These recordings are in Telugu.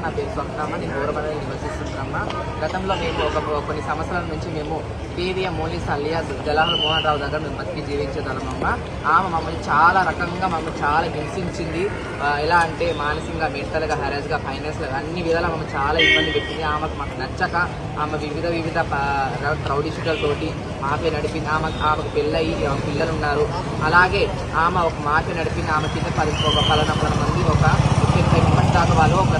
నా పేరు స్వప్నమ్మ, నేను గౌరవపల్లి నివసిస్తున్నామా. గతంలో మేము కొన్ని సంవత్సరాల నుంచి మేము KVM mollies alias జలాహర్ Mohan Rao దగ్గర మేము బతికి జీవించేదన్నమ్మ. ఆమె మమ్మల్ని చాలా రకంగా మమ్మల్ని చాలా హింసించింది. ఎలా అంటే మానసికంగా, మెంటల్గా, హెరాస్గా, ఫైనాన్స్గా అన్ని విధాలా మమ్మల్ని చాలా ఇబ్బంది పెట్టింది. మాకు నచ్చక ఆమె వివిధ రౌడీ షూటర్లతోటి మాఫియా నడిపింది. ఆమెకు పెళ్ళయి పిల్లలు ఉన్నారు. అలాగే ఆమె ఒక మాఫియా నడిపింది. ఆమె కింద 10 మంది ఒక 25 మెంబర్స్ దాకా వాళ్ళు ఒక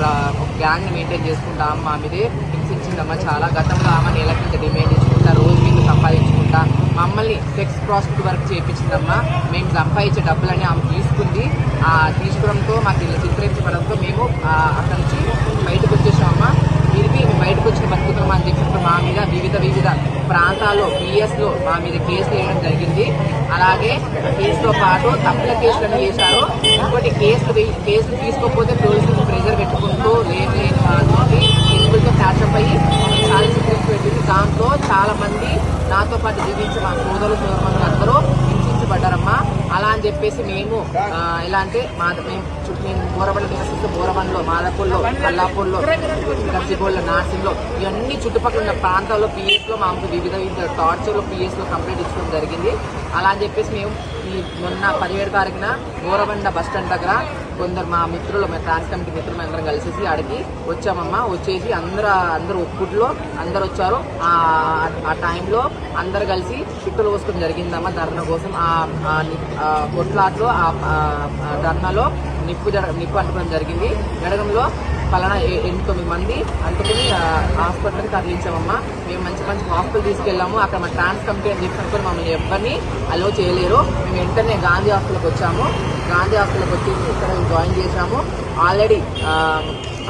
గ్యాంగ్ని మెయింటైన్ చేసుకుంటా మా మీదే హింసించిందమ్మా చాలా. గతంలో ఆమె నెల కింద డిమాండ్ చేసుకుంటా, రోజు మీద సంపాదించుకుంటా మమ్మల్ని సెక్స్ ప్రాస్టిట్యూట్ వర్క్ చేయించిందమ్మా. మేము సంపాదించే డబ్బులన్నీ ఆమె తీసుకుంది. తీసుకోవడంతో మాకు ఇలా చిత్రించబడంతో మేము అక్కడి నుంచి బయటకు వచ్చేసామమ్మా. తిరిగి మేము బయటకు వచ్చిన బతుకుతున్నాం అని చెప్పి మా మీద వివిధ ప్రాంతాల్లో పిఎస్లో మా మీద కేసులు వేయడం జరిగింది. అలాగే కేసుతో పాటు తప్పుల కేసులను వేశారు. ఇంకోటి కేసులు తీసుకోకపోతే పోలీసులకు ప్రెజర్ పెట్టుకుంటూ లేని వాళ్ళకి కేసులతో క్యాచప్ అయ్యి చాలా చిత్రించి పెట్టింది. దాంతో చాలా మంది నాతో పాటు జీవించిన మా సోదరులు అందరూ హింసించబడ్డారమ్మా. అలా అని చెప్పేసి మేము ఎలా అంటే మేము బోరబండ నివసిస్తూ బోరబండలో, మాదాపూర్లో, కల్లాపూర్లో, గచ్చిబోల్లో, నార్సింగ్లో ఇవన్నీ చుట్టుపక్కల ఉన్న ప్రాంతాల్లో పిఎస్లో మాకు వివిధ టార్చర్లో పిఎస్లో కంప్లైంట్ ఇచ్చడం జరిగింది. అలా అని చెప్పేసి మేము మొన్న 17 తారీఖున బోరబండ బస్ స్టాండ్ దగ్గర కొందరు మా మిత్రులు, మా ట్రాన్స్ కమిటీ మిత్రులు అందరం కలిసేసి ఆడికి వచ్చామమ్మా. వచ్చేసి అందరూ ఒప్పుట్లో అందరు వచ్చారు. ఆ టైంలో అందరు కలిసి పిట్టులు పోసుకోవడం జరిగిందమ్మా ధర్నా కోసం. కొట్లాట్లో ధర్నాలో నిప్పు అంటుకోవడం జరిగింది. జరగంలో పలానా 8-9 మంది అంటుకుని హాస్పిటల్కి తరలించామమ్మా. మేము మంచి హాస్పిటల్ తీసుకెళ్ళాము. అక్కడ మా ట్రాన్స్ కమిటీ అని చెప్పి అనుకుని మమ్మల్ని ఎవరిని అలో చేయలేరు. మేము వెంటనే గాంధీ హాస్పిటల్కి వచ్చాము. గాంధీ హాస్పిటల్కి వచ్చేసి ఇక్కడ జాయిన్ చేశాము. ఆల్రెడీ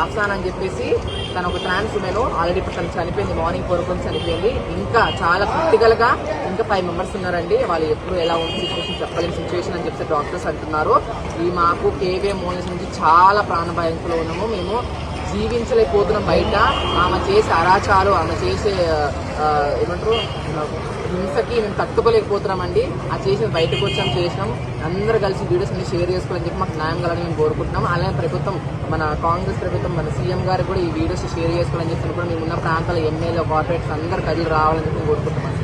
అఫ్సాన్ అని చెప్పేసి తను ఒక ట్రాన్స్ ఉమెన్, ఆల్రెడీ ఇప్పుడు తను చనిపోయింది. మార్నింగ్ 4 చనిపోయింది. ఇంకా చాలా క్రిటికల్గా ఇంకా 5 మెంబర్స్ ఉన్నారండి. వాళ్ళు ఎప్పుడు ఎలా ఉంది సిచ్యువేషన్ చెప్పలేని సిచ్యువేషన్ అని చెప్పి డాక్టర్స్ అంటున్నారు. మాకు కేవీఎం మోలీస్ నుంచి చాలా ప్రాణభయంతో ఉన్నాము. మేము జీవించలేకపోతున్నాం బయట. ఆమె చేసే అరాచాలు, ఆమె చేసే ఏమంటారు హింసకి మేము తట్టుకోలేకపోతున్నామండి. ఆ చేసిన బయటకు చేసినాం. అందరూ కలిసి వీడియోస్ అన్ని షేర్ చేసుకోవాలని చెప్పి మాకు న్యాయం కలని మేము కోరుకుంటున్నాం. అలాగే ప్రభుత్వం, మన కాంగ్రెస్ ప్రభుత్వం, మన సీఎం గారు కూడా ఈ వీడియోస్ షేర్ చేసుకోవాలని చెప్పి కూడా మేము ఉన్న ప్రాంతాల ఎమ్మెల్యే, కార్పొరేట్స్ అందరూ కదిలి రావాలని చెప్పి కోరుకుంటున్నాం.